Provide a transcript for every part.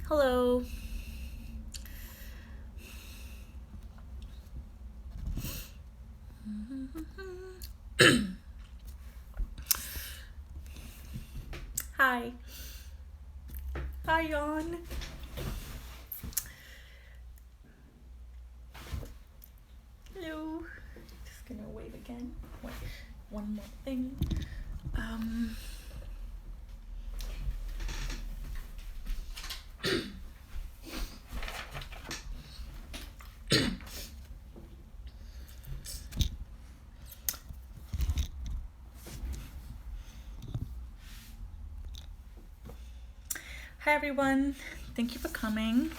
Hello. Hi. Hi, Yon. Hello. Just gonna wave again. Wait, one more thing. Hi, everyone. Thank you for coming.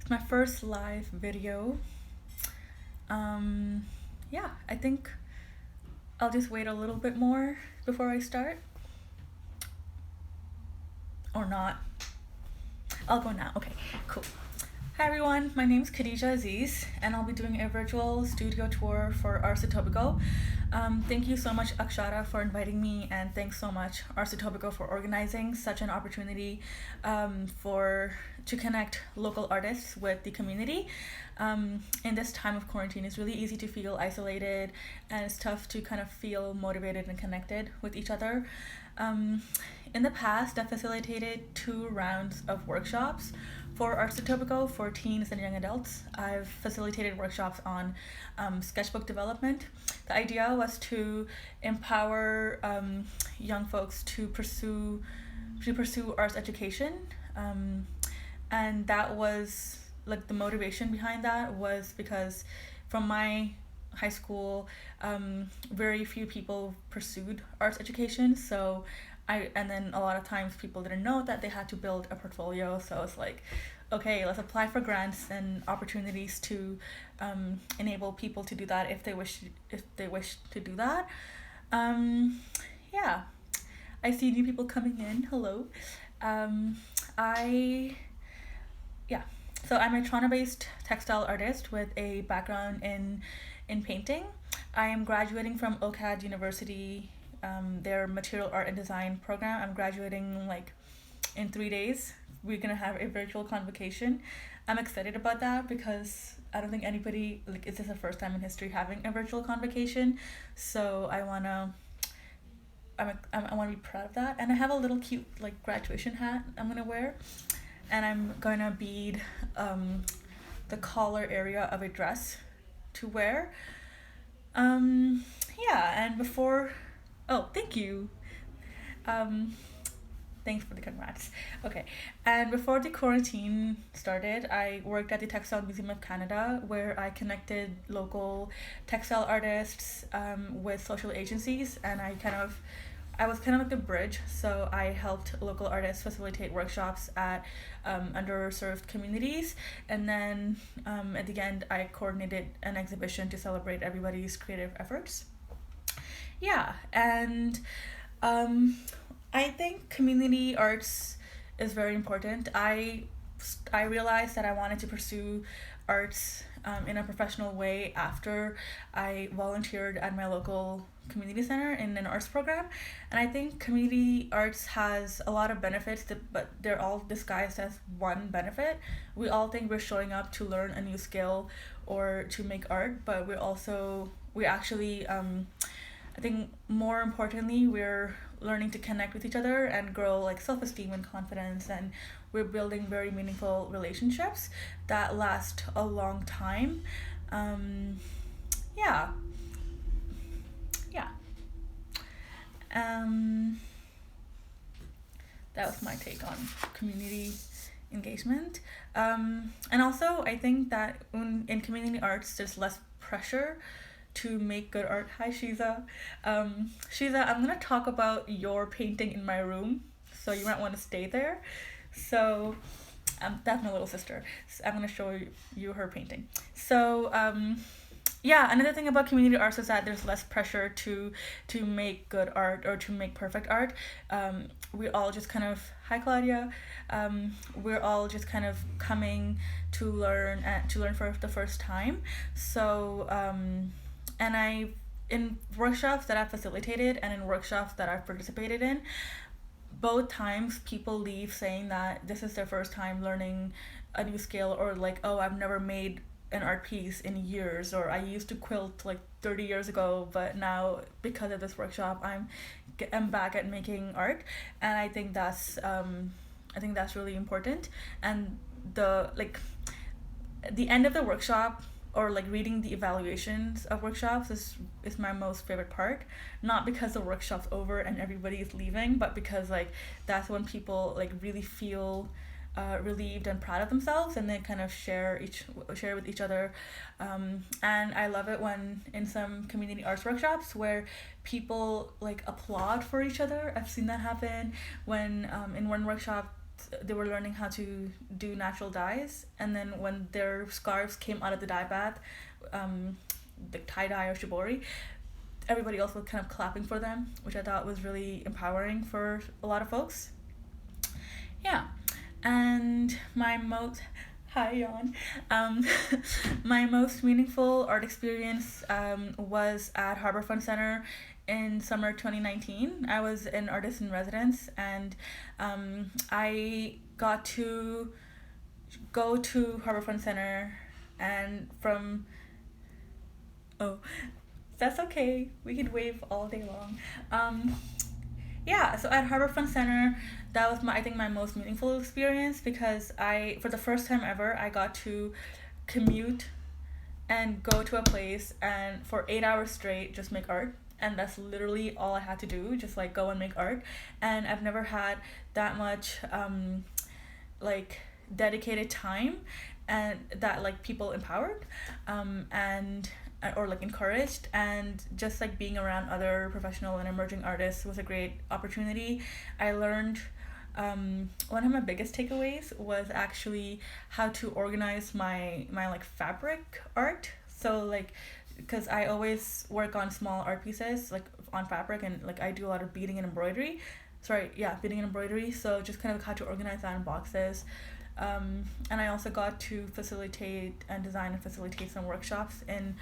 It's my first live video. Yeah, I think I'll just wait a little bit more before I start. Or not. I'll go now. Okay, cool. Hi everyone, my name is Khadija Aziz and I'll be doing a virtual studio tour for Arts Etobicoke. Thank you so much Akshata for inviting me, and thanks so much Arts Etobicoke for organizing such an opportunity to connect local artists with the community. In this time of quarantine, it's really easy to feel isolated and it's tough to kind of feel motivated and connected with each other. In the past, I facilitated 2 rounds of workshops for Arts Etobicoke for teens and young adults. I've facilitated workshops on sketchbook development. The idea was to empower young folks to pursue arts education, and that was like the motivation behind that was because from my high school, very few people pursued arts education, so and then a lot of times people didn't know that they had to build a portfolio, so it's like, okay, let's apply for grants and opportunities to enable people to do that if they wish to do that. Yeah, I see new people coming in. Hello. So I'm a Toronto-based textile artist with a background in painting. I am graduating from OCAD University, their material art and design program. I'm graduating like in 3 days. We're gonna have a virtual convocation. I'm excited about that because I don't think anybody, like, it's just the first time in history having a virtual convocation. So I wanna be proud of that. And I have a little cute like graduation hat I'm gonna wear, and I'm gonna bead the collar area of a dress to wear. Yeah, and before, oh, thank you. Thanks for the congrats. Okay, and before the quarantine started, I worked at the Textile Museum of Canada, where I connected local textile artists with social agencies, and I was kind of like the bridge. So I helped local artists facilitate workshops at underserved communities, and then at the end, I coordinated an exhibition to celebrate everybody's creative efforts. Yeah, and I think community arts is very important. I realized that I wanted to pursue arts in a professional way after I volunteered at my local community center in an arts program, and I think community arts has a lot of benefits, but they're all disguised as one benefit. We all think we're showing up to learn a new skill or to make art, but we actually I think more importantly, we're learning to connect with each other and grow like self-esteem and confidence, and we're building very meaningful relationships that last a long time. Yeah. That was my take on community engagement. And also, I think that in community arts, there's less pressure to make good art. Hi, Shiza. Shiza, I'm gonna talk about your painting in my room, so you might want to stay there. So, that's my little sister. So I'm gonna show you her painting. So, yeah, another thing about community arts is that there's less pressure to make good art or to make perfect art. We all just kind of, hi Claudia, we're all just kind of coming to learn for the first time. So and in workshops that I've facilitated and in workshops that I've participated in, both times people leave saying that this is their first time learning a new skill, or like, oh, I've never made an art piece in years, or I used to quilt like 30 years ago, but now because of this workshop I'm back at making art. And I think that's really important. And the end of the workshop, or like reading the evaluations of workshops, is my most favorite part, not because the workshop's over and everybody is leaving, but because like that's when people like really feel relieved and proud of themselves, and they kind of share with each other. And I love it when in some community arts workshops where people like applaud for each other. I've seen that happen when in one workshop they were learning how to do natural dyes, and then when their scarves came out of the dye bath, the tie-dye or shibori, everybody else was kind of clapping for them, which I thought was really empowering for a lot of folks. Yeah. And my most my most meaningful art experience was at Harbourfront Center in summer 2019. I was an artist in residence, and I got to go to Harbourfront Center, and from that's okay, we could wave all day long. Yeah, so at Harbourfront Center, that was my most meaningful experience, because for the first time ever, I got to commute and go to a place and for 8 hours straight just make art. And that's literally all I had to do, just like go and make art. And I've never had that much like dedicated time, and that like people empowered or like encouraged, and just like being around other professional and emerging artists was a great opportunity. I learned one of my biggest takeaways was actually how to organize my like fabric art. So like, because I always work on small art pieces like on fabric, and like I do a lot of beading and embroidery. Beading and embroidery. So just kind of how to organize that in boxes. And I also got to facilitate and design and facilitate some workshops in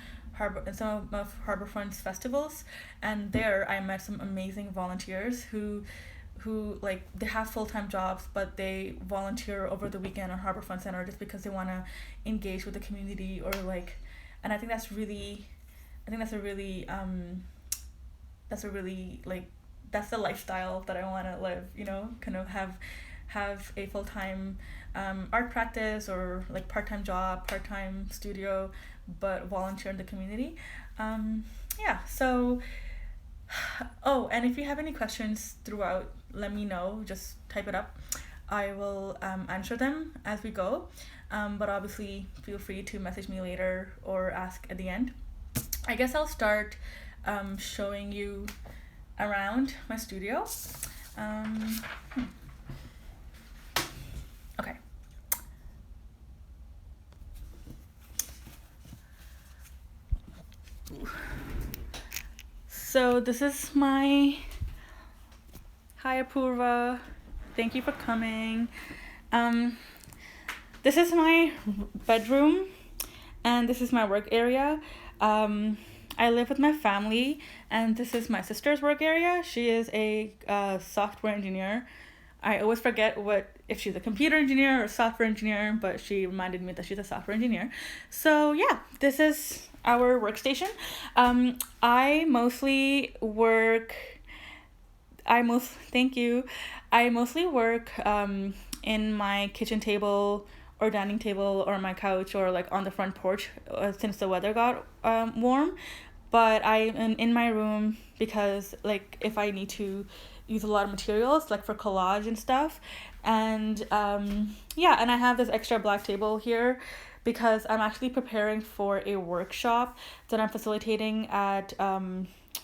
some of Harbourfront's festivals, and there I met some amazing volunteers who like they have full-time jobs, but they volunteer over the weekend on Harbourfront Center just because they want to engage with the community, or like, and I think that's a really like, that's the lifestyle that I want to live, kind of have a full-time art practice, or like part-time job, part-time studio, but volunteer in the community. So and if you have any questions throughout, let me know, just type it up. I will answer them as we go, but obviously feel free to message me later or ask at the end. I guess I'll start showing you around my studio. Okay. So this is hi Apurva, thank you for coming. This is my bedroom, and this is my work area. I live with my family, and this is my sister's work area. She is a software engineer. I always forget if she's a computer engineer or a software engineer, but she reminded me that she's a software engineer. So yeah, this is our workstation. I mostly work in my kitchen table or dining table or my couch or like on the front porch since the weather got warm. But I am in my room because like if I need to use a lot of materials like for collage and stuff. And and I have this extra black table here because I'm actually preparing for a workshop that I'm facilitating at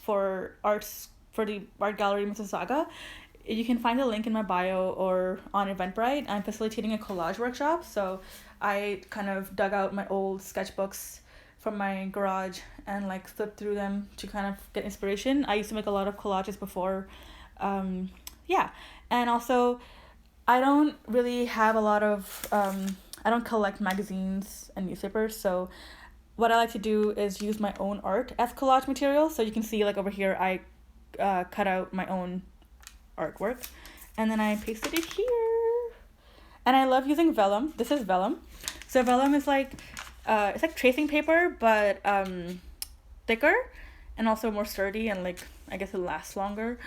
for the Art Gallery Mississauga. You can find the link in my bio or on Eventbrite. I'm facilitating a collage workshop, so I kind of dug out my old sketchbooks from my garage and like flipped through them to kind of get inspiration. I used to make a lot of collages before. And also I don't really have a lot of I don't collect magazines and newspapers, so what I like to do is use my own art as collage material. So you can see like over here, I cut out my own artwork, and then I pasted it here. And I love using vellum. This is vellum. So vellum is like, it's like tracing paper, but thicker and also more sturdy, and like, I guess it lasts longer.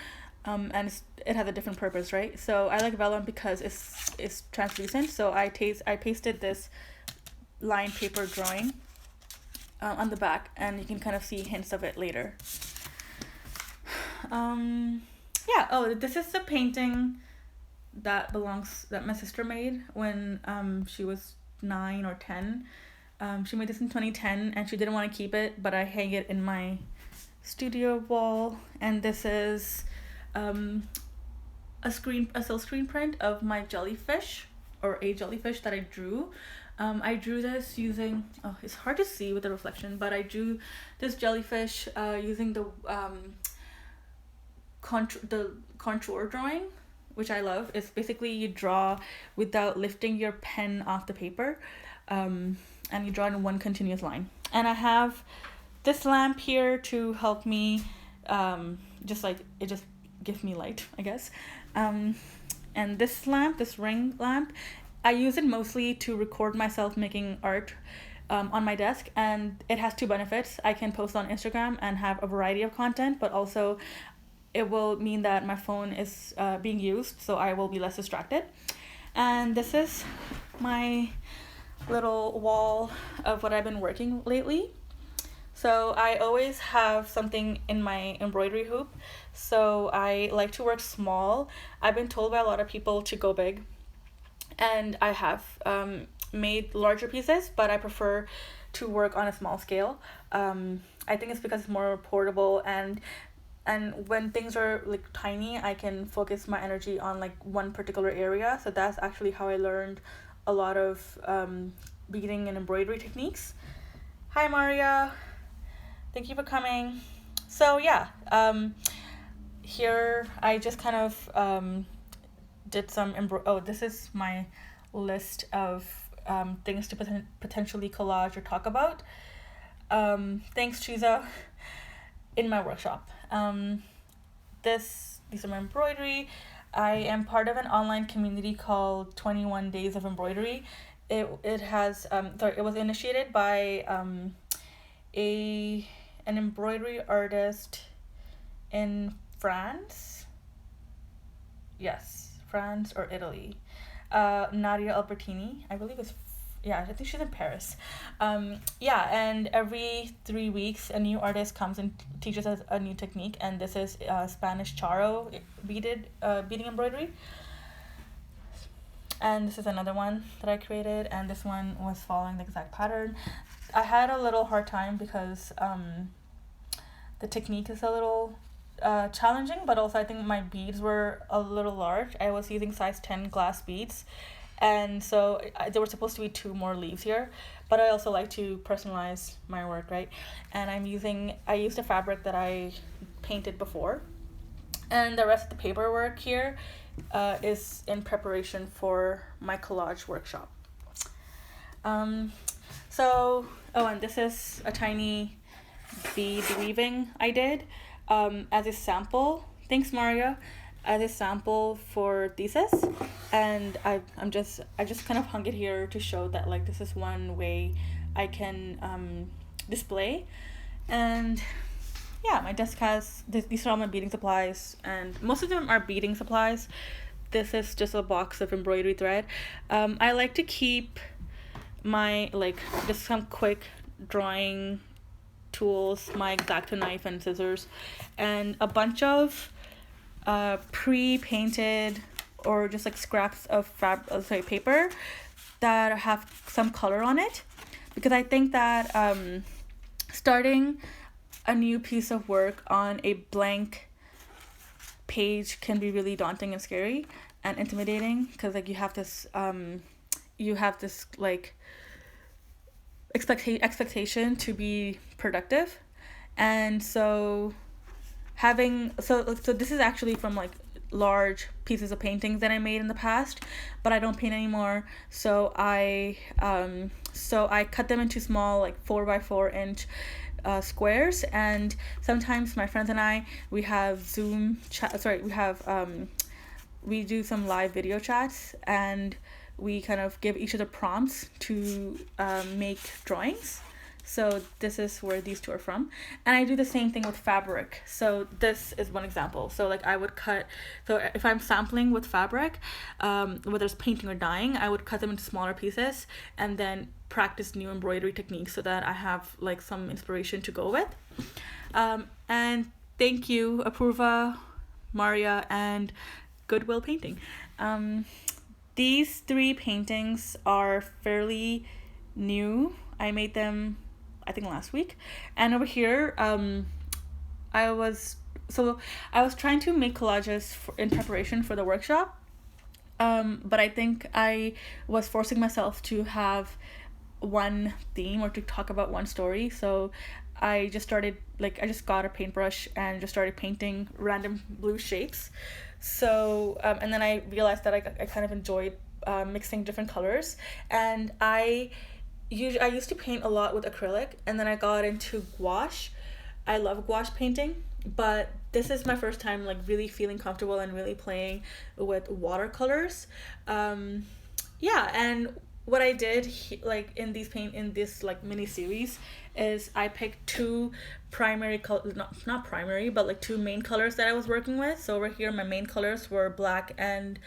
And it has a different purpose, right? So I like vellum because it's translucent. So I pasted this lined paper drawing on the back, and you can kind of see hints of it later. Yeah. Oh, this is the painting that my sister made when she was 9 or 10. She made this in 2010, and she didn't want to keep it, but I hang it in my studio wall. And this is a silk screen print of my jellyfish, or a jellyfish that I drew. I drew this using, it's hard to see with the reflection, but I drew this jellyfish using the contour drawing, which I love. It's basically you draw without lifting your pen off the paper, and you draw in one continuous line. And I have this lamp here to help me, just gives me light, I guess. And this ring lamp, I use it mostly to record myself making art on my desk, and it has 2 benefits. I can post on Instagram and have a variety of content, but also it will mean that my phone is being used, so I will be less distracted. And this is my little wall of what I've been working lately. So I always have something in my embroidery hoop, so I like to work small. I've been told by a lot of people to go big, and I have made larger pieces, but I prefer to work on a small scale. I think it's because it's more portable, and when things are like tiny, I can focus my energy on like one particular area. So that's actually how I learned a lot of beading and embroidery techniques. Hi Maria, thank you for coming. So yeah, here I just kind of did some this is my list of things to potentially collage or talk about. Thanks Chiza. In my workshop. These are my embroidery. I am part of an online community called 21 Days of Embroidery. It has it was initiated by an embroidery artist in France. Yes, France or Italy. Nadia Albertini, I believe I think she's in Paris. And every 3 weeks a new artist comes and teaches us a new technique, and this is Spanish Charo beading embroidery. And this is another one that I created, and this one was following the exact pattern. I had a little hard time because the technique is a little challenging, but also I think my beads were a little large. I was using size 10 glass beads, and so there were supposed to be 2 more leaves here, but I also like to personalize my work, right? And I used a fabric that I painted before, and the rest of the paperwork here is in preparation for my collage workshop. And this is a tiny bead weaving I did as a sample. Thanks, Maria. As a sample for thesis, and I just kind of hung it here to show that like this is one way I can display. And yeah, my desk has these are all my beading supplies, and most of them are beading supplies. This is just a box of embroidery thread. I like to keep my just some quick drawing tools, my X-Acto knife and scissors, and a bunch of pre-painted or just like scraps of paper that have some color on it, because I think that starting a new piece of work on a blank page can be really daunting and scary and intimidating, because like you have this like expectation to be productive. And so this is actually from like large pieces of paintings that I made in the past, but I don't paint anymore. So I cut them into small, like 4x4 inch squares, and sometimes my friends and I, we have we do some live video chats, and we kind of give each other prompts to make drawings. So this is where these two are from. And I do the same thing with fabric. So this is one example. So like I would cut, so if I'm sampling with fabric, whether it's painting or dyeing, I would cut them into smaller pieces and then practice new embroidery techniques so that I have like some inspiration to go with. And thank you, Apurva, Maria, and Goodwill Painting. These three paintings are fairly new. I made them, I think, last week. And over here, I was trying to make collages in preparation for the workshop. But I think I was forcing myself to have one theme or to talk about one story. So I just got a paintbrush and just started painting random blue shapes. So and then I realized that I kind of enjoyed mixing different colors, and I used to paint a lot with acrylic, and then I got into gouache. I love gouache painting, but this is my first time like really feeling comfortable and really playing with watercolors. And what I did like in this like mini series is I picked two primary colors, not primary, but like two main colors that I was working with. So over here my main colors were black and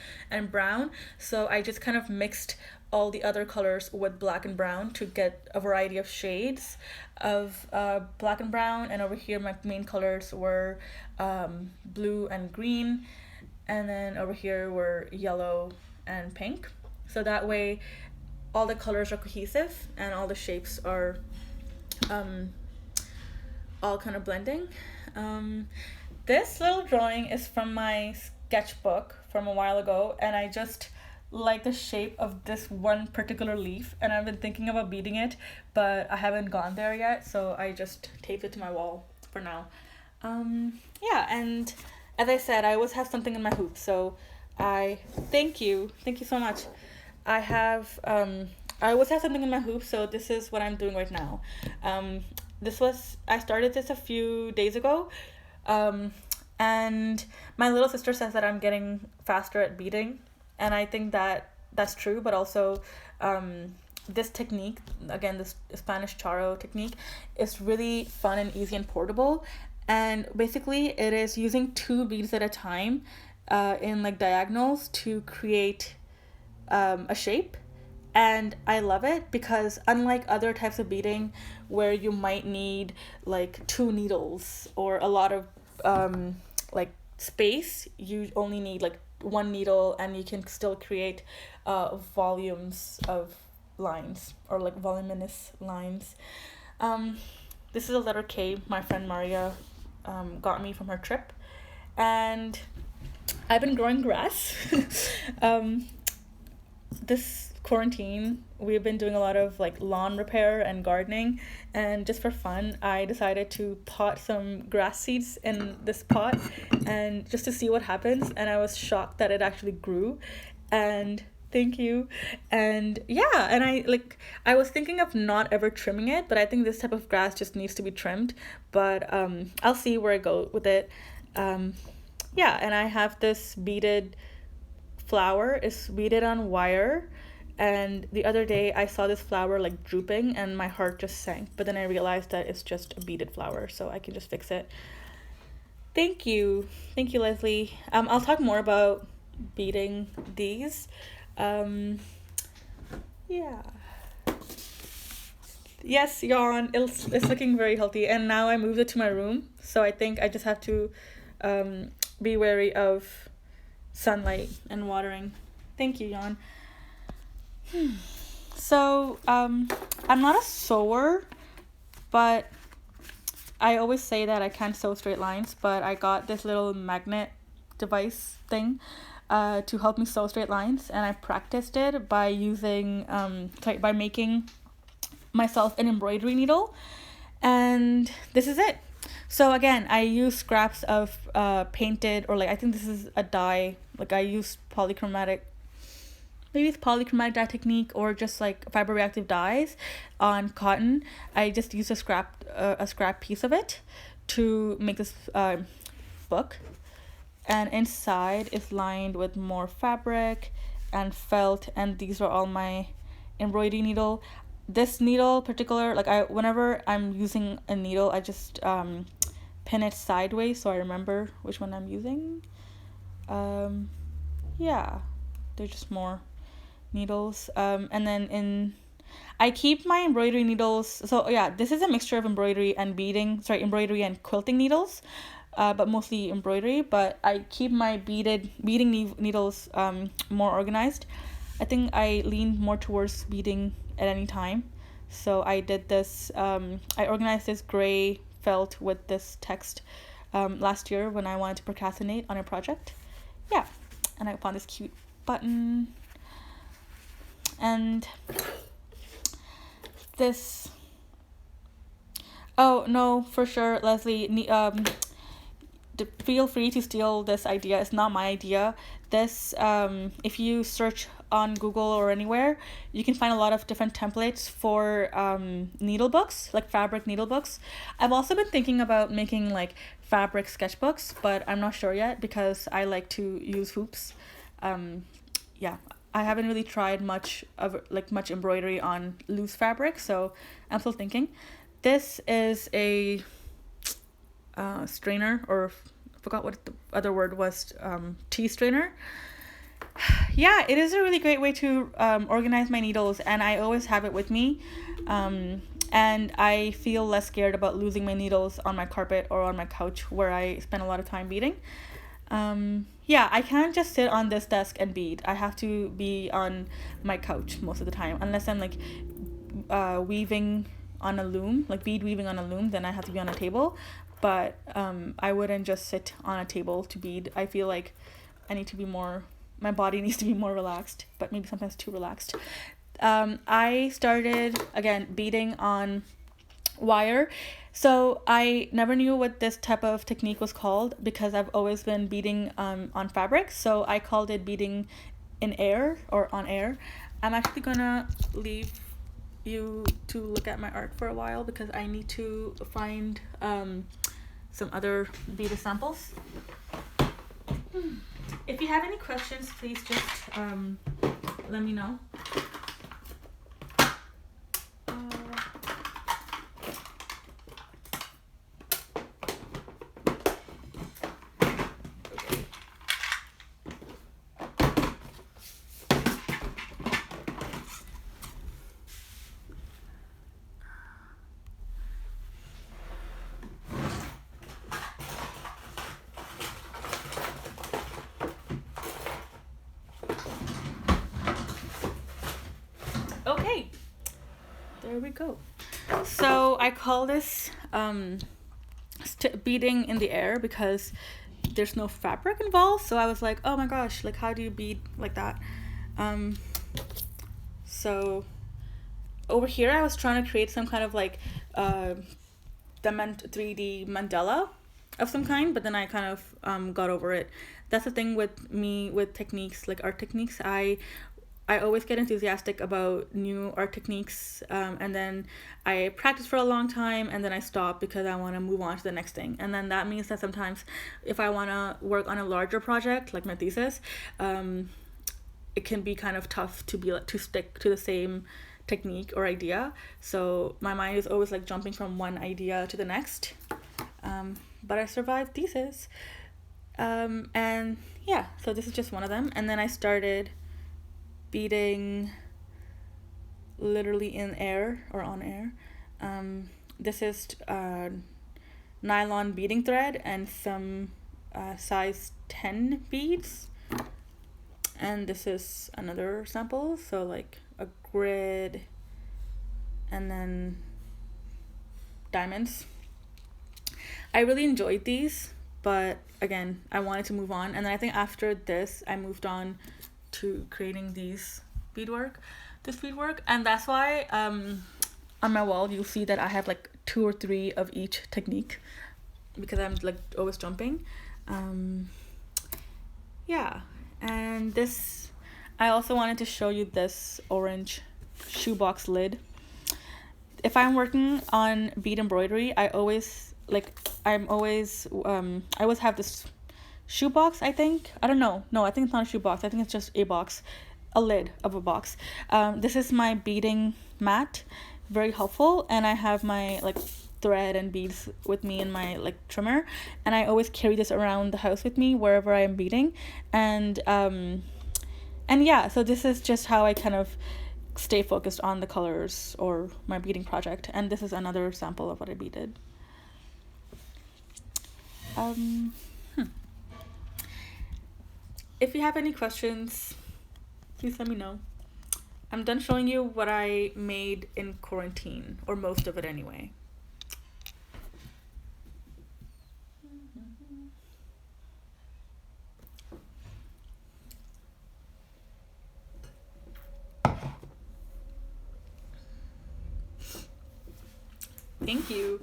brown. So I just kind of mixed all the other colors with black and brown to get a variety of shades of black and brown. And over here my main colors were blue and green, and then over here were yellow and pink. So that way all the colors are cohesive and all the shapes are all kind of blending. This little drawing is from my sketchbook from a while ago, and I just like the shape of this one particular leaf, and I've been thinking about beading it, but I haven't gone there yet, so I just taped it to my wall for now. And as I said, I always have something in my hoop, so I thank you so much. I always have something in my hoop, so this is what I'm doing right now. I started this a few days ago, and my little sister says that I'm getting faster at beading, and I think that that's true, but also this technique, again, this Spanish charro technique, is really fun and easy and portable. And basically it is using 2 beads at a time in like diagonals to create a shape. And I love it because unlike other types of beading where you might need like 2 needles or a lot of like space, you only need like 1 needle and you can still create volumes of lines, or like voluminous lines. This is a letter K my friend Maria got me from her trip, and I've been growing grass. This quarantine we've been doing a lot of like lawn repair and gardening, and just for fun I decided to pot some grass seeds in this pot and just to see what happens, and I was shocked that it actually grew. And thank you. And yeah, and I was thinking of not ever trimming it, but I think this type of grass just needs to be trimmed, but I'll see where I go with it. And I have this beaded flower. It's beaded on wire, and the other day I saw this flower like drooping and my heart just sank, but then I realized that it's just a beaded flower, so I can just fix it. Thank you, Leslie. I'll talk more about beading these. Yes, yawn. It's looking very healthy, and now I moved it to my room, so I think I just have to be wary of sunlight and watering. Thank you, yawn. So I'm not a sewer, but I always say that I can't sew straight lines, but I got this little magnet device thing to help me sew straight lines, and I practiced it by using by making myself an embroidery needle, and this is it. So again, I use scraps of painted, or like I think this is a dye. Like I use polychromatic, maybe it's polychromatic dye technique or just like fiber reactive dyes on cotton. I just use a scrap piece of it to make this book, and inside is lined with more fabric and felt, and these are all my embroidery needle. This needle particular, like whenever I'm using a needle, I just pin it sideways so I remember which one I'm using. Yeah, they're just more needles. And then I keep my embroidery needles. So yeah, this is a mixture of embroidery and quilting needles, but mostly embroidery. But I keep my beading needles more organized. I think I lean more towards beading at any time. So I did this, I organized this gray felt with this text last year when I wanted to procrastinate on a project. Yeah, and I found this cute button. And this, oh no, for sure, Leslie, feel free to steal this idea. It's not my idea. This, if you search on Google or anywhere, you can find a lot of different templates for needle books, like fabric needle books. I've also been thinking about making like fabric sketchbooks, but I'm not sure yet because I like to use hoops. Yeah, I haven't really tried much embroidery on loose fabric, so I'm still thinking. This is a strainer, or I forgot what the other word was, tea strainer. Yeah, it is a really great way to organize my needles, and I always have it with me. And I feel less scared about losing my needles on my carpet or on my couch where I spend a lot of time beading. Yeah, I can't just sit on this desk and bead. I have to be on my couch most of the time, unless I'm like weaving on a loom, like bead weaving on a loom, then I have to be on a table. But I wouldn't just sit on a table to bead. I feel like I need to be more, my body needs to be more relaxed, but maybe sometimes too relaxed. I started, again, beading on wire. So I never knew what this type of technique was called because I've always been beading on fabric. So I called it beading in air or on air. I'm actually gonna leave you to look at my art for a while because I need to find some other beaded samples. If you have any questions, please just let me know. Okay, there we go. So I call this beading in the air because there's no fabric involved. So I was like, oh my gosh, like how do you bead like that? So over here I was trying to create some kind of like 3D mandala of some kind, but then I kind of got over it. That's the thing with me with techniques, like art techniques. I always get enthusiastic about new art techniques, and then I practice for a long time, and then I stop because I want to move on to the next thing. And then that means that sometimes if I want to work on a larger project, like my thesis, it can be kind of tough to stick to the same technique or idea. So my mind is always like jumping from one idea to the next. But I survived thesis. And yeah, so this is just one of them. And then I started beading literally in air or on air. This is nylon beading thread and some size 10 beads. And this is another sample, so like a grid and then diamonds. I really enjoyed these, but again, I wanted to move on. And then I think after this, I moved on to creating this beadwork. And that's why on my wall, you'll see that I have like 2 or 3 of each technique. because I'm like always jumping. Yeah, and this, I also wanted to show you this orange shoebox lid. If I'm working on bead embroidery, I always have this shoebox, I think. I don't know. No, I think it's not a shoebox. I think it's just a box, a lid of a box. This is my beading mat, very helpful, and I have my like thread and beads with me in my like trimmer, and I always carry this around the house with me wherever I am beading, and yeah, so this is just how I kind of stay focused on the colors or my beading project, and this is another sample of what I beaded. If you have any questions, please let me know. I'm done showing you what I made in quarantine, or most of it anyway. Thank you.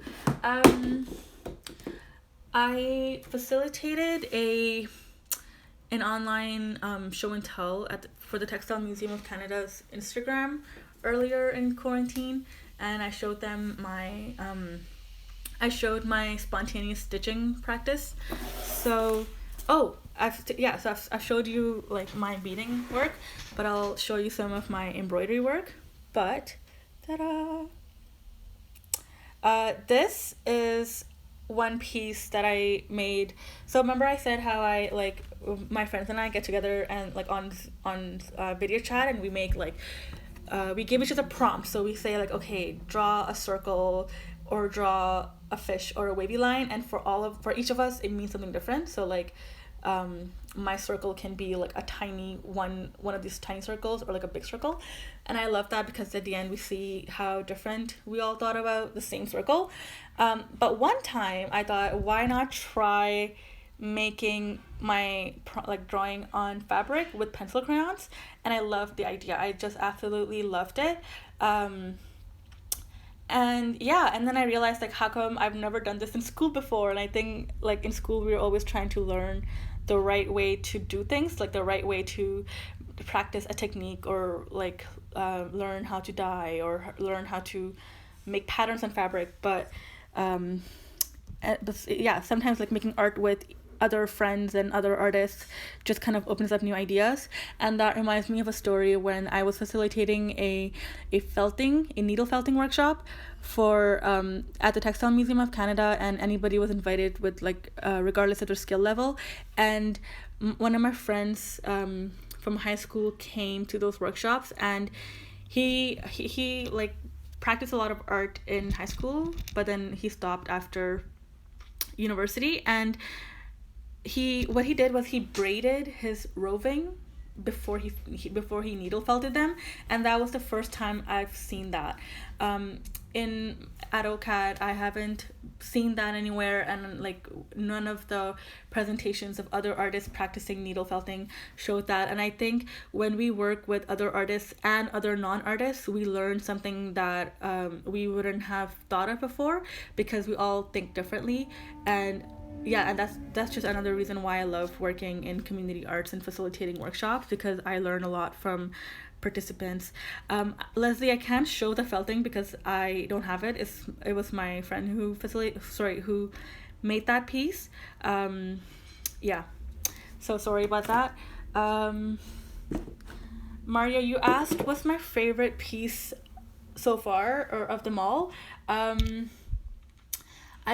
I facilitated an online show and tell for the Textile Museum of Canada's Instagram earlier in quarantine, and I showed them my spontaneous stitching practice. So I've showed you like my beading work, but I'll show you some of my embroidery work. But ta-da! This is one piece that I made. So remember I said how I like my friends and I get together and like on video chat, and we make like we give each other prompts. So we say like, okay, draw a circle or draw a fish or a wavy line, and for each of us it means something different. So like my circle can be like a tiny one of these tiny circles, or like a big circle, and I love that because at the end we see how different we all thought about the same circle. But one time I thought, why not try making my drawing on fabric with pencil crayons, and I loved the idea. I just absolutely loved it. And then I realized like, how come I've never done this in school before? And I think like in school we were always trying to learn the right way to do things, like the right way to practice a technique, or like learn how to dye, or learn how to make patterns on fabric. But sometimes like making art with other friends and other artists just kind of opens up new ideas. And that reminds me of a story when I was facilitating a needle felting workshop for at the Textile Museum of Canada, and anybody was invited with like regardless of their skill level. And one of my friends from high school came to those workshops, and he like practiced a lot of art in high school, but then he stopped after university. And what he did was he braided his roving before he needle felted them, and that was the first time I've seen that. At OCAD I haven't seen that anywhere, and like none of the presentations of other artists practicing needle felting showed that. And I think when we work with other artists and other non-artists, we learn something that we wouldn't have thought of before, because we all think differently. And that's just another reason why I love working in community arts and facilitating workshops, because I learn a lot from participants. Leslie, I can't show the felting because I don't have it. It was my friend who made that piece. So sorry about that. Mario, you asked what's my favorite piece so far, or of them all. I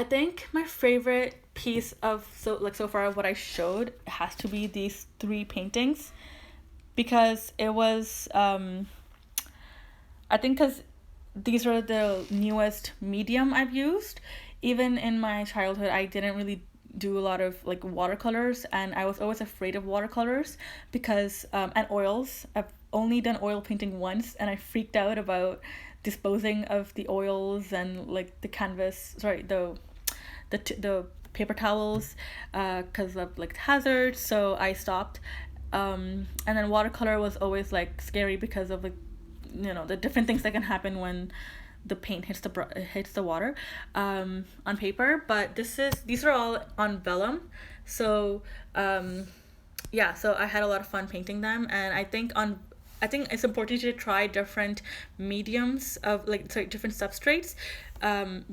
think my favorite piece so far of what I showed has to be these 3 paintings, because it was I think because these are the newest medium I've used. Even in my childhood I didn't really do a lot of like watercolors, and I was always afraid of watercolors because and oils. I've only done oil painting once, and I freaked out about disposing of the oils and like the canvas, the paper towels, because of like hazards, so I stopped. And then watercolor was always like scary because of like, the different things that can happen when the paint hits the water on paper. But these are all on vellum, so yeah, so I had a lot of fun painting them, and I think it's important to try different mediums of different substrates,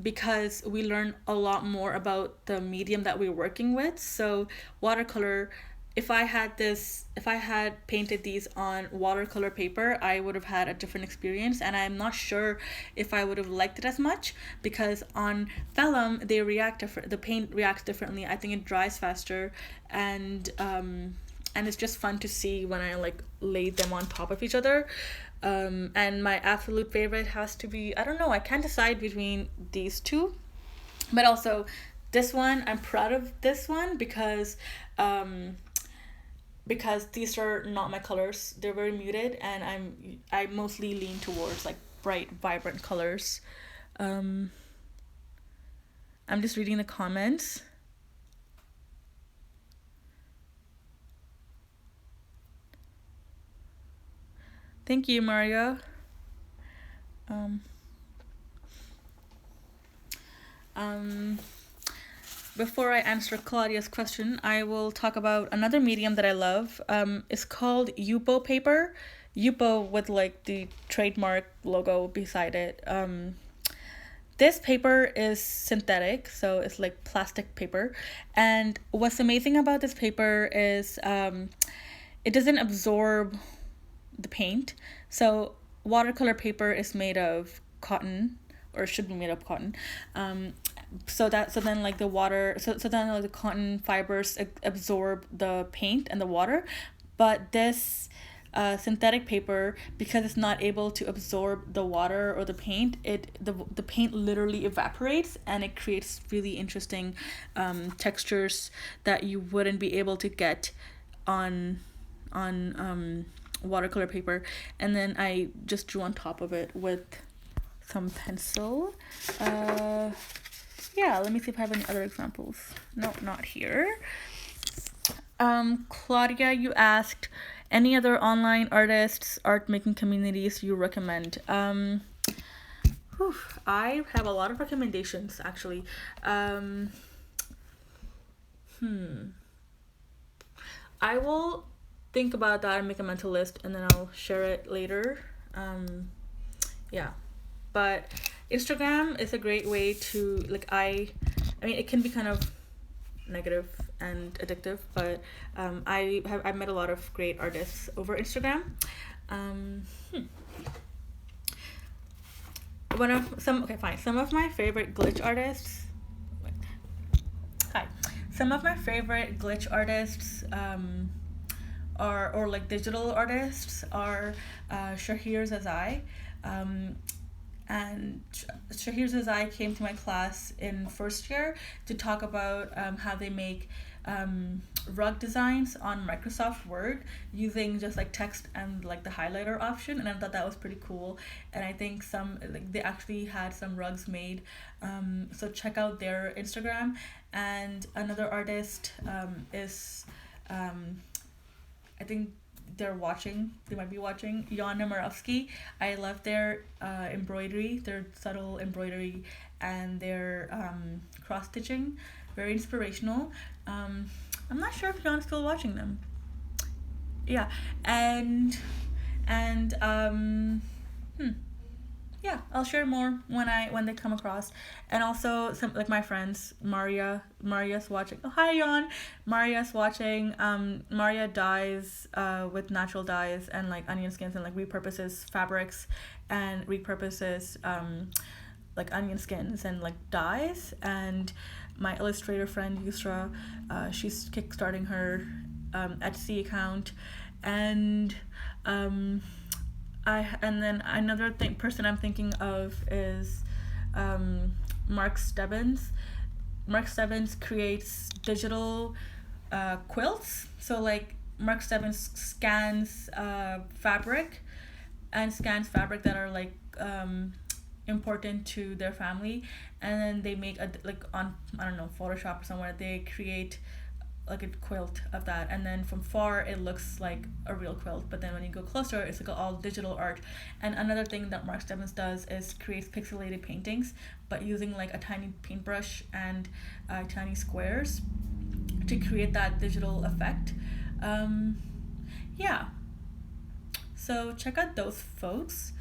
because we learn a lot more about the medium that we're working with. So watercolor, if I had painted these on watercolor paper, I would have had a different experience, and I'm not sure if I would have liked it as much, because on vellum the paint reacts differently. I think it dries faster, and it's just fun to see when I laid them on top of each other. And my absolute favorite has to be, I don't know, I can't decide between these two, but also this one. I'm proud of this one because these are not my colors. They're very muted, and I mostly lean towards bright, vibrant colors. I'm just reading the comments. Thank you, Mario. Before I answer Claudia's question, I will talk about another medium that I love. It's called Yupo paper. Yupo with the trademark logo beside it. This paper is synthetic, so it's plastic paper. And what's amazing about this paper is it doesn't absorb the paint. So watercolor paper is made of cotton, or should be made of cotton. So then the cotton fibers absorb the paint and the water. But this synthetic paper, because it's not able to absorb the water or the paint, the paint literally evaporates, and it creates really interesting textures that you wouldn't be able to get on watercolor paper. And then I just drew on top of it with some pencil. Yeah, let me see if I have any other examples. No, not here. Claudia, you asked any other online artists, art making communities you recommend. I have a lot of recommendations, actually. I will think about that and make a mental list, and then I'll share it later. Yeah, but Instagram is a great way to I mean, it can be kind of negative and addictive, but I've met a lot of great artists over Instagram. Some of my favorite glitch artists. Some of my favorite glitch artists or digital artists are Shahir Zazai. And Shahir Zazai came to my class in first year to talk about how they make rug designs on Microsoft Word using just text and the highlighter option, and I thought that was pretty cool. And I think they actually had some rugs made, so check out their Instagram. And another artist is I think they might be watching, Yana Murawski. I love their embroidery, their subtle embroidery, and their cross stitching. Very inspirational. I'm not sure if Yana's still watching them. Yeah, and yeah, I'll share more when they come across. And also some my friends, Maria's watching. Oh, hi Jan. Maria's watching. Maria dyes with natural dyes and onion skins, and repurposes fabrics and repurposes onion skins and dyes. And my illustrator friend Yusra, she's kickstarting her Etsy account. And then another person I'm thinking of is Mark Stebbins. Mark Stebbins creates digital quilts. So Mark Stebbins scans fabric that are important to their family, and then they make on I don't know, Photoshop or somewhere, they create like a quilt of that, and then from far it looks like a real quilt, but then when you go closer it's like all digital art. And another thing that Mark Stebbins does is creates pixelated paintings, but using like a tiny paintbrush and tiny squares to create that digital effect. Yeah, so check out those folks.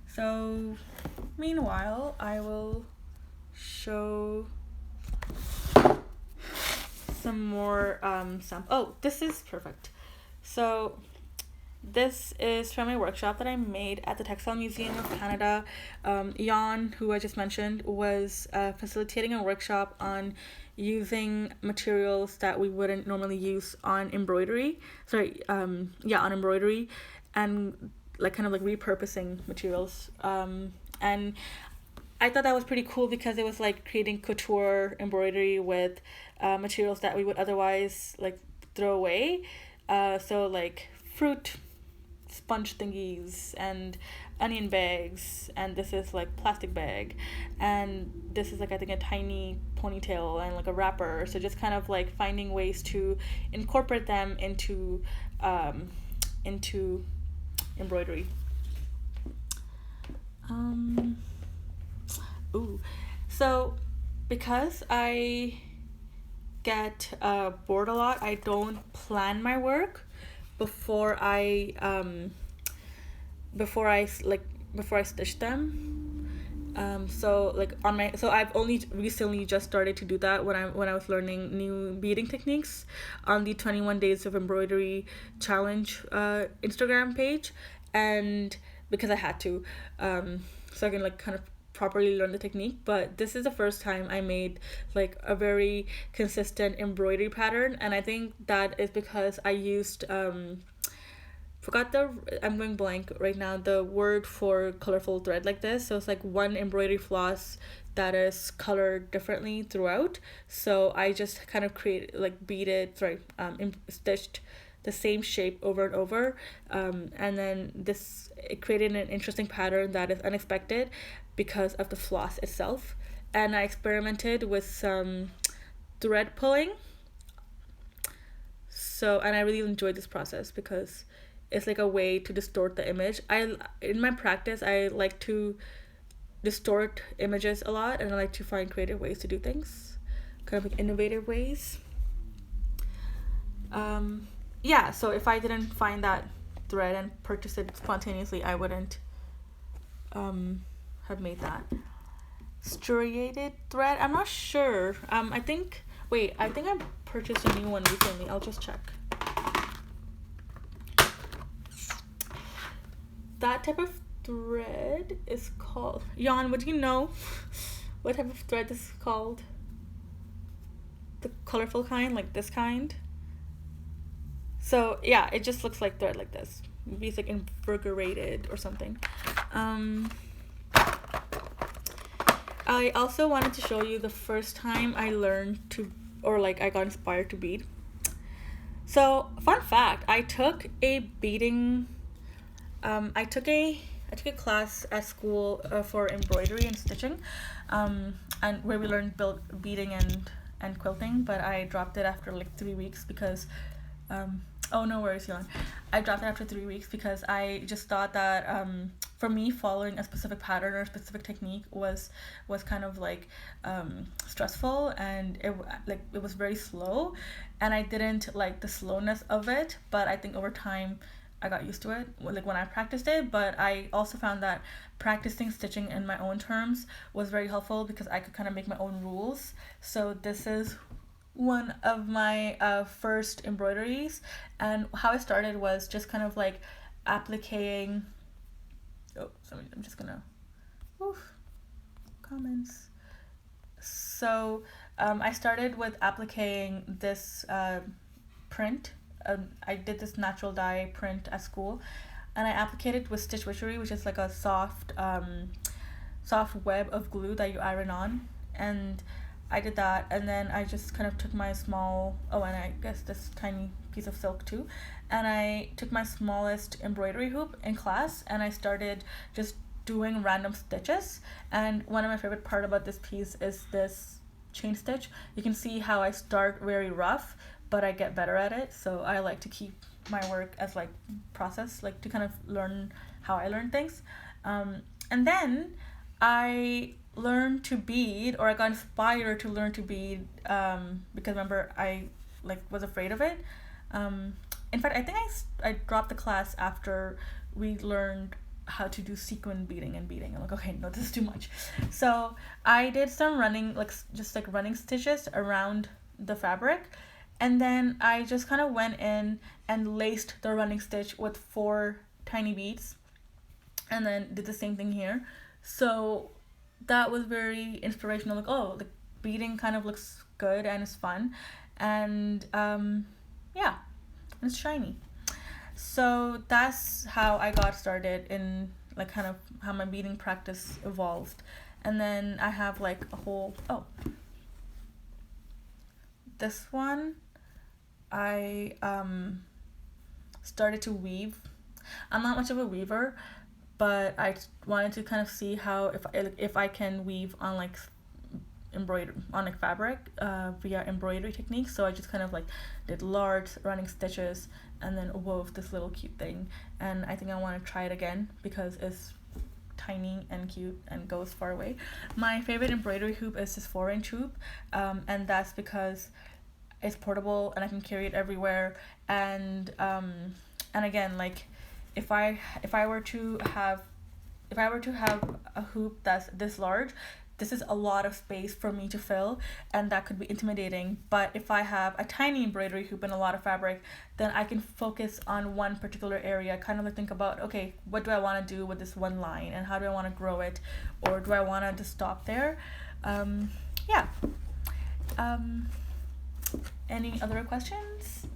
So meanwhile, I will show some more oh, this is perfect. So this is from a workshop that I made at the Textile Museum of Canada. Jan, who I just mentioned, was facilitating a workshop on using materials that we wouldn't normally use on embroidery. On embroidery, and like kind of like repurposing materials. And I thought that was pretty cool because it was like creating couture embroidery with materials that we would otherwise like throw away. So like fruit sponge thingies and onion bags, and this is like plastic bag, and this is like I think a tiny ponytail and like a wrapper. So just kind of like finding ways to incorporate them into embroidery. So because I get bored a lot, I don't plan my work before I stitch them. So I've only recently just started to do that when I was learning new beading techniques on the 21 Days of Embroidery challenge Instagram page, and because I had to, so I can like kind of properly learn the technique. But this is the first time I made like a very consistent embroidery pattern, and I think that is because I used I'm going blank right now, the word for colorful thread like this. So it's like one embroidery floss that is colored differently throughout. So I just kind of stitched the same shape over and over, and then it created an interesting pattern that is unexpected because of the floss itself. And I experimented with some thread pulling, and I really enjoyed this process because it's like a way to distort the image. In my practice, I like to distort images a lot, and I like to find creative ways to do things, kind of like innovative ways. So if I didn't find that thread and purchase it spontaneously, I wouldn't have made that. Striated thread, I'm not sure. I think I purchased a new one recently. I'll just check. That type of thread is called... Jan, would you know what type of thread this is called? The colorful kind, like this kind? So yeah, it just looks like thread like this. Maybe it's like invigorated or something. I also wanted to show you the first time I learned I got inspired to bead. So fun fact, I took a beading... I took a class at school for embroidery and stitching, and where we learned beading and quilting, but I dropped it after like 3 weeks because oh, no worries, Jan. I dropped it after 3 weeks because I just thought that for me, following a specific pattern or a specific technique was kind of like stressful, and it was very slow, and I didn't like the slowness of it. But I think over time I got used to it, like when I practiced it. But I also found that practicing stitching in my own terms was very helpful because I could kind of make my own rules. So this is one of my first embroideries, and how I started was just kind of like appliquing. Oh, sorry, I'm just gonna comments. So I started with appliquing this print. I did this natural dye print at school, and I appliqued it with Stitch Witchery, which is like a soft web of glue that you iron on. And I did that, and then I just kind of took my and I guess this tiny piece of silk too, and I took my smallest embroidery hoop in class, and I started just doing random stitches. And one of my favorite part about this piece is this chain stitch. You can see how I start very rough, but I get better at it. So I like to keep my work as like process, like to kind of learn how I learn things. And then I learned to bead, or I got inspired to learn to bead, because remember I like was afraid of it. In fact, I think I dropped the class after we learned how to do sequin beading and beading. I'm like, okay, no, this is too much. So I did some running, like just like running stitches around the fabric, and then I just kind of went in and laced the running stitch with 4 tiny beads, and then did the same thing here. So that was very inspirational. Like, oh, the beading kind of looks good and it's fun, and yeah, it's shiny. So that's how I got started in like kind of how my beading practice evolved. And then I have like a whole, oh, this one I started to weave. I'm not much of a weaver, but I wanted to kind of see how if I can weave on like embroidery on like fabric via embroidery techniques. So I just kind of like did large running stitches and then wove this little cute thing, and I think I want to try it again because it's tiny and cute and goes far away. My favorite embroidery hoop is this 4-inch hoop, and that's because it's portable and I can carry it everywhere. And again, like if I were to have a hoop that's this large, this is a lot of space for me to fill, and that could be intimidating. But if I have a tiny embroidery hoop and a lot of fabric, then I can focus on one particular area, kind of like think about, okay, what do I want to do with this one line and how do I want to grow it, or do I want to just stop there? Yeah. Any other questions?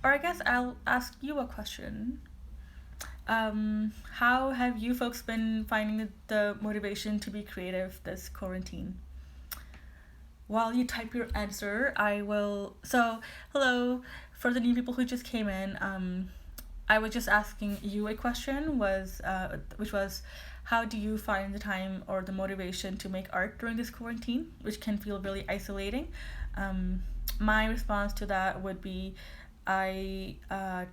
Or I guess I'll ask you a question. How have you folks been finding the motivation to be creative this quarantine? While you type your answer, I will. So, hello, for the new people who just came in. I was just asking you a question, which was, how do you find the time or the motivation to make art during this quarantine, which can feel really isolating? My response to that would be, I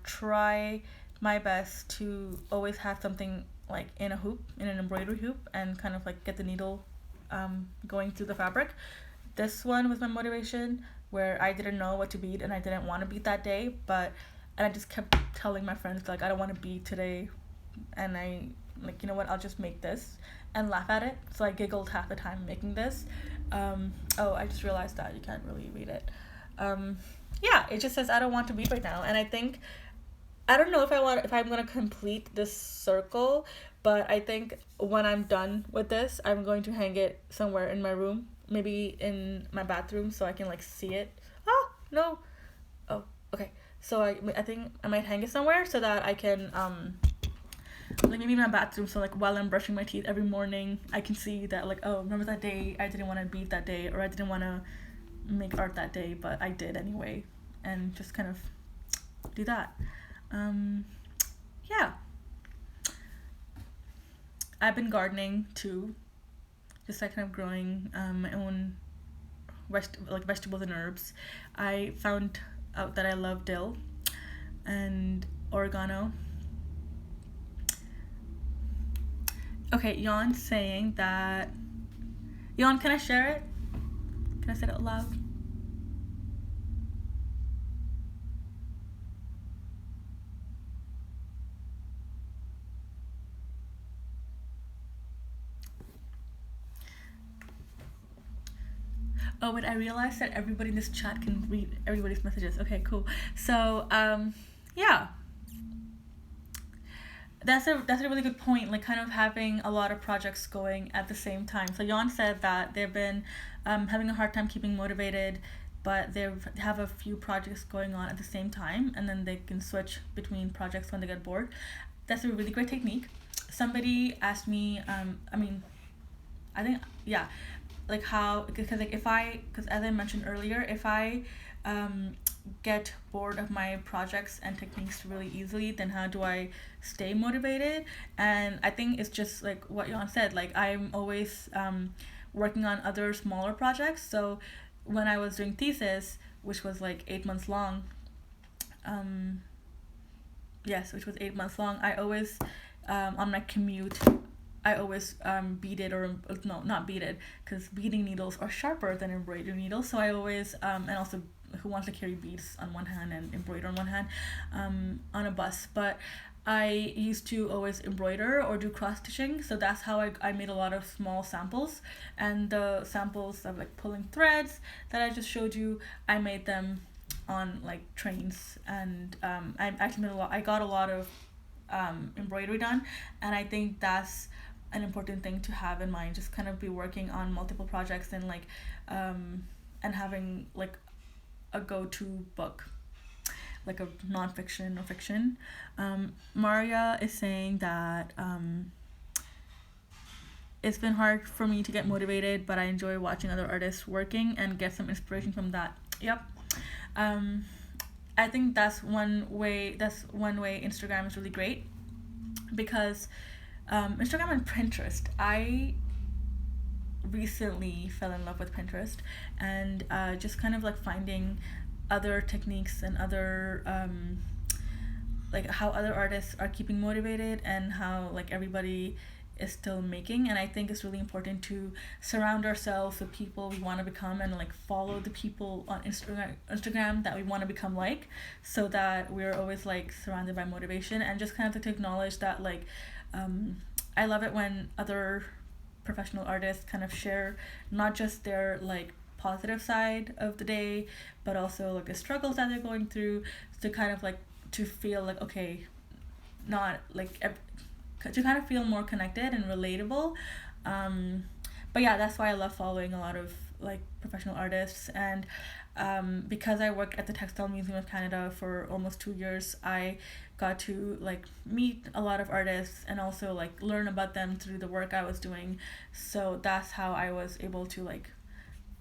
try my best to always have something like in an embroidery hoop, and kind of like get the needle going through the fabric. This one was my motivation, where I didn't know what to bead and I didn't want to bead that day, and I just kept telling my friends, like, I don't want to bead today, and I, like, you know what, I'll just make this and laugh at it. So I giggled half the time making this. Oh, I just realized that you can't really read it. Yeah, it just says I don't want to bead right now, and I think, I don't know if I'm gonna complete this circle, but I think when I'm done with this, I'm going to hang it somewhere in my room, maybe in my bathroom, so I can like see it. Oh no, oh okay. So I think I might hang it somewhere so that I can like maybe in my bathroom, so like while I'm brushing my teeth every morning, I can see that, like, oh, remember that day I didn't want to bead that day, or I didn't want to make art that day, but I did anyway, and just kind of do that. Yeah, I've been gardening too, just like kind of growing my own vegetables and herbs. I found out that I love dill and oregano. Okay, Yon's saying that, Yon, can I share it? Can I say it out loud? Oh, but I realized that everybody in this chat can read everybody's messages. Okay, cool. So, yeah. That's a really good point, like kind of having a lot of projects going at the same time. So Jan said that they've been having a hard time keeping motivated, but they have a few projects going on at the same time, and then they can switch between projects when they get bored. That's a really great technique. Somebody asked me, I think, yeah, like how, because like because as I mentioned earlier, if I get bored of my projects and techniques really easily, then how do I stay motivated? And I think it's just like what Jan said, like I'm always working on other smaller projects. So when I was doing thesis, which was like 8 months long, yes, which was 8 months long, I always on my commute I always beaded, or no, not beaded, because beading needles are sharper than embroidery needles. So I always and also, who wants to carry beads on one hand and embroider on one hand on a bus. But I used to always embroider or do cross stitching, so that's how I made a lot of small samples. And the samples of like pulling threads that I just showed you, I made them on like trains. And I actually made I got a lot of embroidery done. And I think that's an important thing to have in mind, just kind of be working on multiple projects, and like and having like a go-to book, like a non-fiction or fiction. Maria is saying that it's been hard for me to get motivated, but I enjoy watching other artists working and get some inspiration from that. Yep. I think that's one way Instagram is really great, because Instagram and Pinterest, I recently fell in love with Pinterest, and just kind of like finding other techniques and other like how other artists are keeping motivated, and how like everybody is still making. And I think it's really important to surround ourselves with people we want to become, and like follow the people on Instagram that we want to become like, so that we're always like surrounded by motivation. And just kind of to acknowledge that like I love it when other professional artists kind of share not just their like positive side of the day, but also like the struggles that they're going through, to kind of like to feel like, okay, not like to kind of feel more connected and relatable. But yeah, that's why I love following a lot of like professional artists. And because I worked at the Textile Museum of Canada for almost 2 years, I got to like meet a lot of artists and also like learn about them through the work I was doing. So that's how I was able to like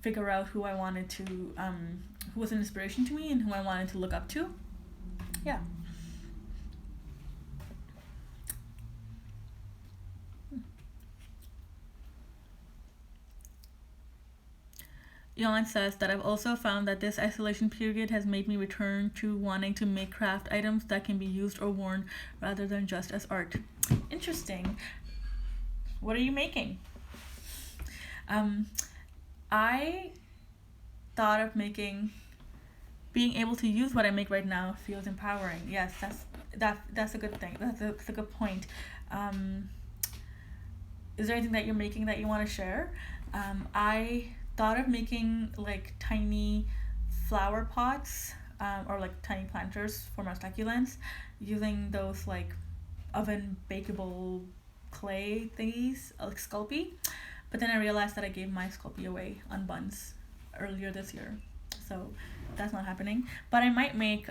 figure out who I wanted to who was an inspiration to me and who I wanted to look up to. Yeah. Jan says that I've also found that this isolation period has made me return to wanting to make craft items that can be used or worn rather than just as art. Interesting. What are you making? I thought of being able to use what I make right now feels empowering. Yes, that's a good thing. That's a good point. Is there anything that you're making that you want to share? I thought of making like tiny flower pots or like tiny planters for my succulents, using those like oven bakeable clay thingies, like Sculpey. But then I realized that I gave my Sculpey away on buns earlier this year, so that's not happening. But I might make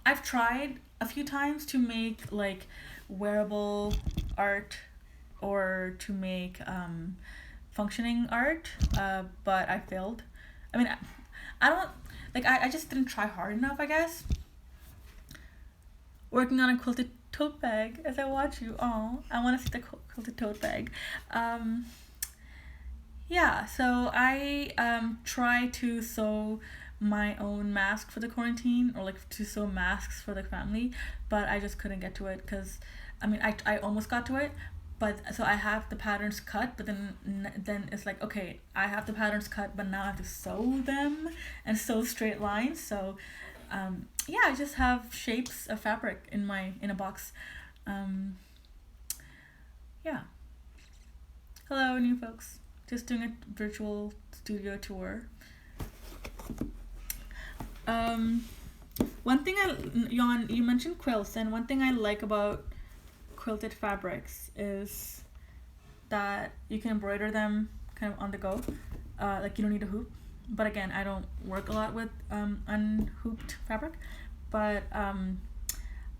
I've tried a few times to make like wearable art, or to make functioning art, but I failed. I mean, I don't like, I just didn't try hard enough, I guess. Working on a quilted tote bag as I watch you. Oh, I want to see the quilted tote bag. Yeah, so I try to sew my own mask for the quarantine, or like to sew masks for the family, but I just couldn't get to it, because I mean, I almost got to it. But so I have the patterns cut, but then it's like, okay, I have the patterns cut, but now I have to sew them and sew straight lines. So yeah, I just have shapes of fabric in a box. Yeah. Hello, new folks. Just doing a virtual studio tour. One thing Jan, you mentioned quilts, and one thing I like about quilted fabrics is that you can embroider them kind of on the go. Like, you don't need a hoop. But again, I don't work a lot with unhooped fabric. But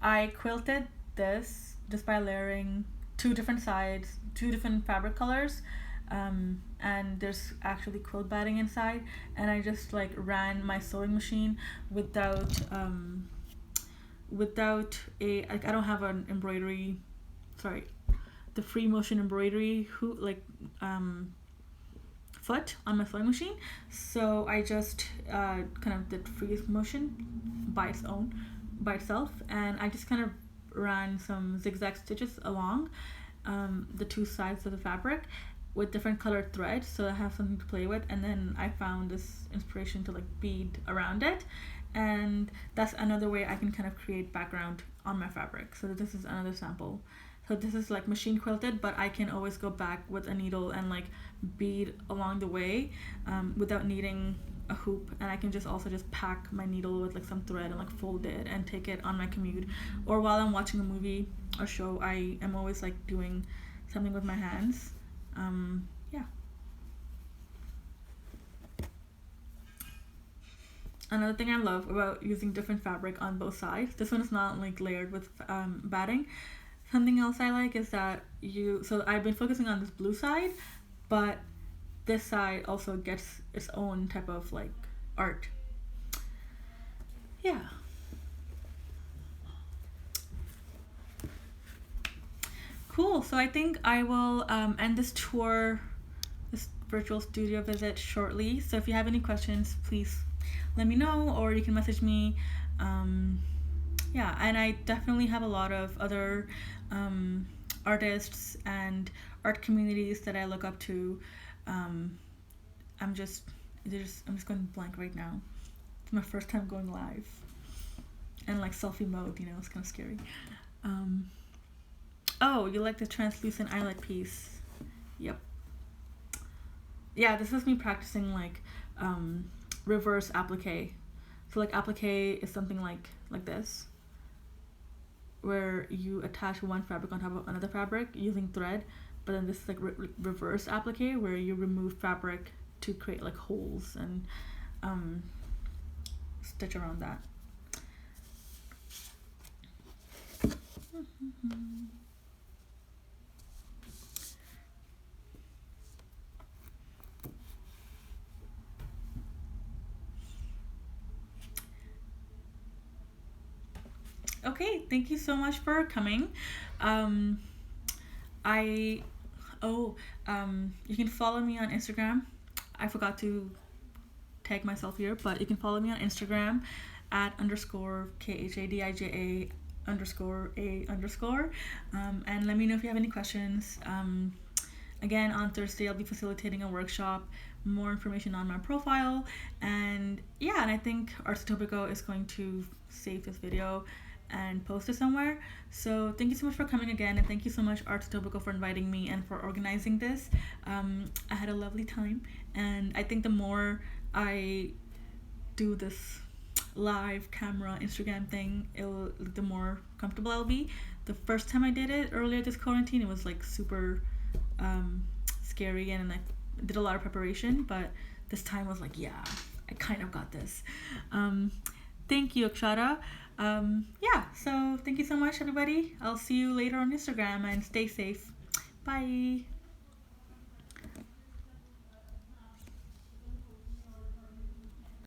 I quilted this just by layering two different fabric colors and there's actually quilt batting inside, and I just like ran my sewing machine without a, like, I don't have an embroidery, sorry, the free motion embroidery foot on my sewing machine, so I just kind of did free motion by itself, and I just kind of ran some zigzag stitches along the two sides of the fabric with different colored thread, so I have something to play with. And then I found this inspiration to like bead around it, and that's another way I can kind of create background on my fabric. So this is another sample. So this is like machine quilted, but I can always go back with a needle and like bead along the way without needing a hoop, and I can just also just pack my needle with like some thread and like fold it and take it on my commute, or while I'm watching a movie or show. I am always like doing something with my hands. Yeah. Another thing I love about using different fabric on both sides, this one is not like layered with batting. Something else I like is that so I've been focusing on this blue side, but this side also gets its own type of like art. Yeah. Cool. So I think I will end this tour, this virtual studio visit shortly. So if you have any questions, please let me know, or you can message me. Yeah, and I definitely have a lot of other artists and art communities that I look up to. I'm just going blank right now. It's my first time going live, and like selfie mode, you know, it's kind of scary. Oh, you like the translucent eyelet piece? Yep. Yeah, this is me practicing like reverse applique. So like applique is something like this, where you attach one fabric on top of another fabric using thread, but then this is like reverse applique, where you remove fabric to create like holes and stitch around that. Okay, thank you so much for coming. You can follow me on Instagram. I forgot to tag myself here, but you can follow me on Instagram at _KHADIJA _A_. And let me know if you have any questions. Again, on Thursday, I'll be facilitating a workshop. More information on my profile. And yeah, and I think Arts Etobicoke is going to save this video and post it somewhere. So thank you so much for coming again, and thank you so much Arts Etobicoke for inviting me and for organizing this. I had a lovely time, and I think the more I do this live camera Instagram thing, the more comfortable I'll be. The first time I did it earlier this quarantine, it was like super scary, and I did a lot of preparation, but this time was like, yeah, I kind of got this. Thank you, Akshata. Yeah, so thank you so much, everybody. I'll see you later on Instagram, and stay safe. Bye.